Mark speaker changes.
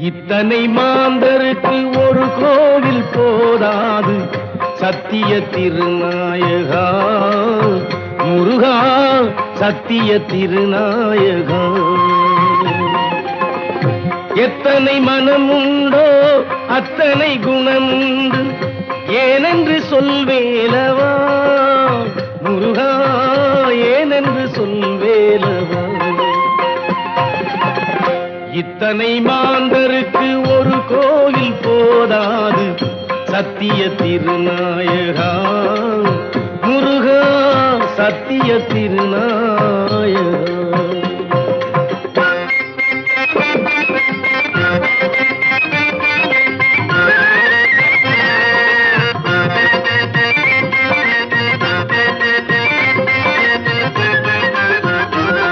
Speaker 1: இத்தனை மாந்தருக்கு ஒரு கோவில் போதாது. சத்திய திருநாயகா முருகா, சத்திய திருநாயகா. எத்தனை மனம் உண்டோ அத்தனை குணமுண்டு, ஏனென்று சொல்வேலவா முருகா, ஏனென்று சொல்வேலவா. இத்தனை மாந்தருக்கு ஒரு கோயில் போதாது. சத்திய திருநாயகா முருகா, சத்திய திருநாயகா.